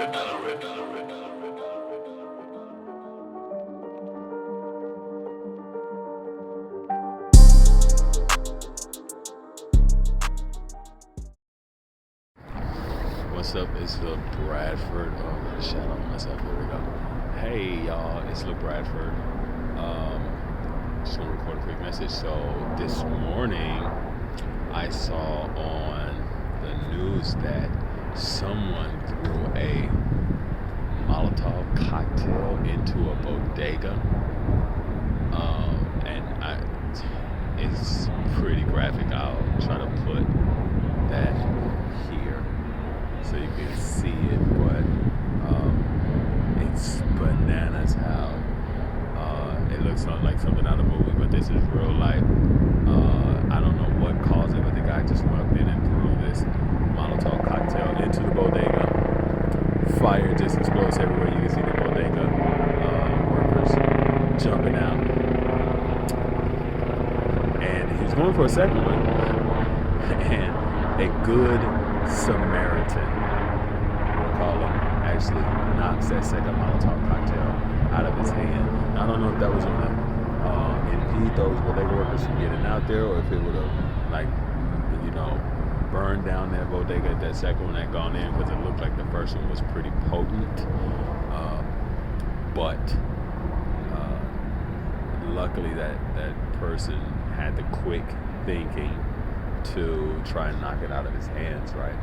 What's up? It's Lil Bradford. Oh, I'm gonna shout out myself. Here we go. Hey, y'all. It's Lil Bradford. Just gonna record a quick message. So this morning, I saw on the news that someone threw a Molotov cocktail into a bodega, it's pretty graphic. I'll try to put that here so you can see it, but it's bananas how it looks like something out of a movie, but this is real life. I don't know what caused it, but the guy just walked in and threw this Molotov cocktail into the bodega. Fire just explodes everywhere. You can see the bodega workers jumping out, and he was going for a second one, and a good Samaritan, we'll call him, actually knocks that second Molotov cocktail out of his hand. I don't know if that was going to impede those bodega workers from getting out there, or if it would have, burned down that bodega if that second one had gone in, because it looked like the first one was pretty potent. But luckily that person had the quick thinking to try and knock it out of his hands, right?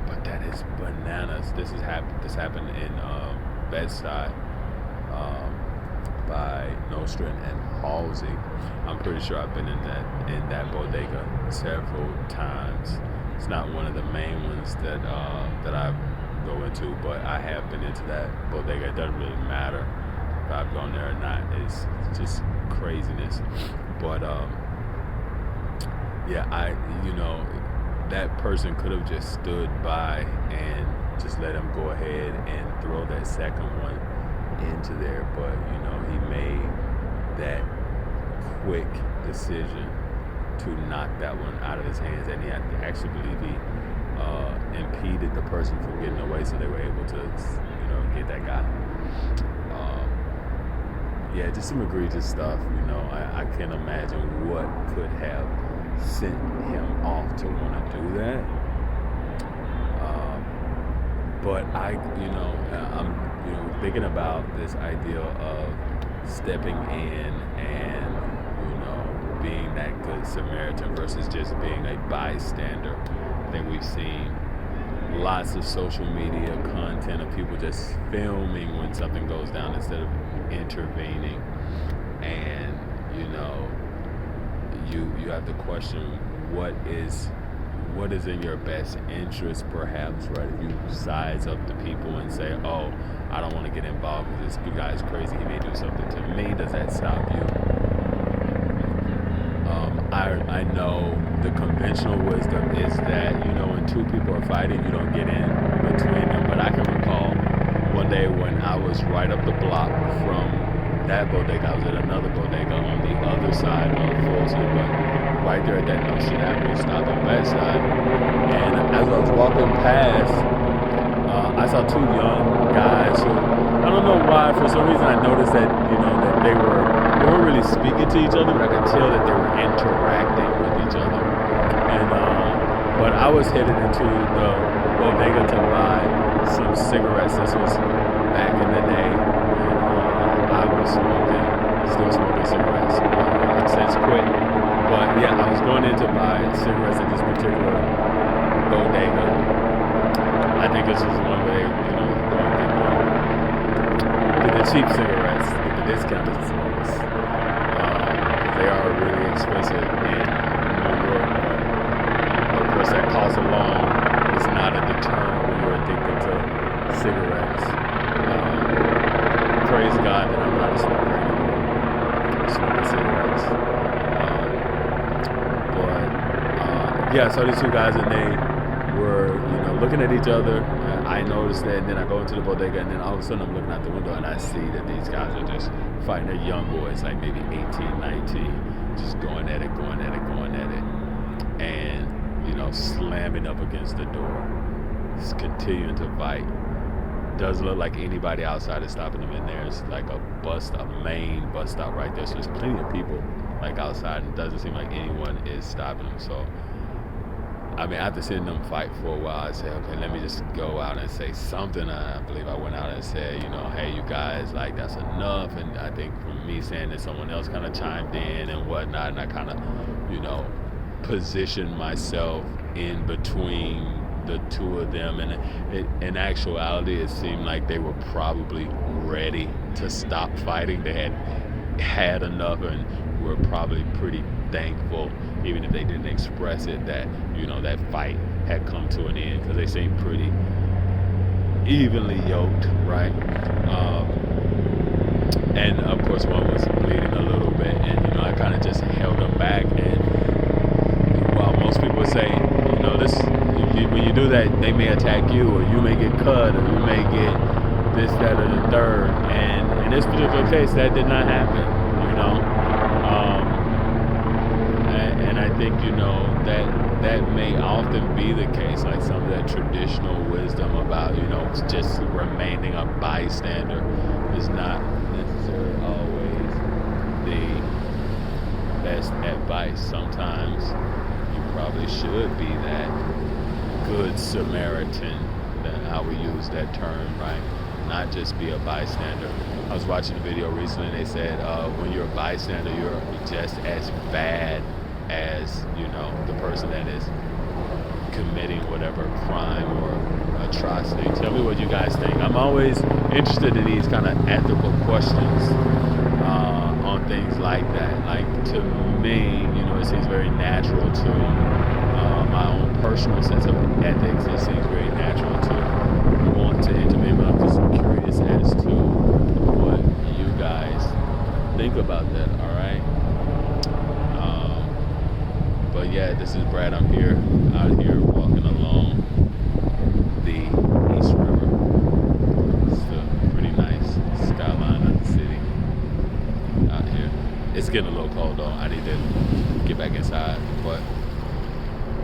But that is bananas. This happened in BedStuy by Nostrand and Halsey. I'm pretty sure I've been in that bodega several times. It's not one of the main ones that I go into, but I have been into that bodega. It doesn't really matter if I've gone there or not. It's just craziness. But that person could have just stood by and just let him go ahead and throw that second one into there, but he made that quick decision to knock that one out of his hands, and he actually believe he impeded the person from getting away, so they were able to get that guy. Just some egregious stuff. I can't imagine what could have sent him off to want to do that. But I'm thinking about this idea of stepping in and being that good Samaritan versus just being a bystander. I think we've seen lots of social media content of people just filming when something goes down instead of intervening, and you have to question what is in your best interest, perhaps, right? If you size up the people and say, oh, I don't want to get involved because this guy is crazy, he may do something to me, does that stop you? I know the conventional wisdom is that, when two people are fighting, you don't get in between them. But I can recall one day when I was right up the block from that bodega. I was at another bodega on the other side of Folsom, but right there at that Nostrand Avenue stop on BedStuy. And as I was walking past, I saw two young guys who, I don't know why, for some reason I noticed that, that they weren't really speaking to each other, but I could tell that they were interacting with each other. And but I was headed into the bodega to buy some cigarettes. This was back in the day when I was still smoking cigarettes. I've since quit. But yeah, I was going in to buy cigarettes at this particular bodega. I think this was one where get the cheap cigarettes, get the discounted smokes. They are really expensive in New York, but of course that cost alone is not a deterrent when you're addicted to cigarettes. Praise God that I'm not a smoker anymore. I'm smoking cigarettes. I saw these two guys and they were, looking at each other. I noticed that, and then I go into the bodega, and then all of a sudden I'm looking out the window and I see that these guys are just fighting. They're young boys, like maybe 18, 19, just going at it, and, slamming up against the door. continuing to fight. Doesn't look like anybody outside is stopping them in there. It's like a main bus stop right there. So there's plenty of people like outside, and it doesn't seem like anyone is stopping them. So, I mean, after seeing them fight for a while, I said, okay, let me just go out and say something. I believe I went out and said, hey, you guys, like, that's enough. And I think from me saying that, someone else kind of chimed in and whatnot, and I kind of, positioned myself in between the two of them. And in actuality, it seemed like they were probably ready to stop fighting. They had enough and were probably pretty thankful, even if they didn't express it, that that fight had come to an end, because they seemed pretty evenly yoked, right? And of course one was bleeding a little bit, and I kind of just held them back. And while most people would say, this, when you do that, they may attack you, or you may get cut, or you may get this, that, or the third. And in this particular case, that did not happen. And I think that may often be the case, like some of that traditional wisdom about just remaining a bystander is not necessarily always the best advice. Sometimes you probably should be that good Samaritan, how we use that term, right? Not just be a bystander. I was watching a video recently, and they said when you're a bystander, you're just as bad as the person that is committing whatever crime or atrocity. Tell me what you guys think. I'm always interested in these kind of ethical questions on things like that. Like, to me, it seems very natural to my own personal sense of ethics. It seems very natural to want to intervene, but I'm just curious as to what you guys think about that. All right. But yeah, this is Brad. I'm out here walking along the East River. It's a pretty nice skyline of the city out here. It's getting a little cold though. I need to get back inside, but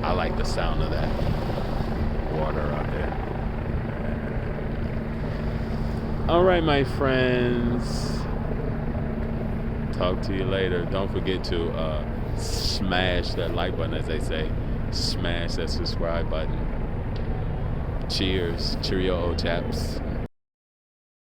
I like the sound of that water out there. All right, my friends. Talk to you later. Don't forget to smash that like button, as they say. Smash that subscribe button. Cheers. Cheerio, old chaps.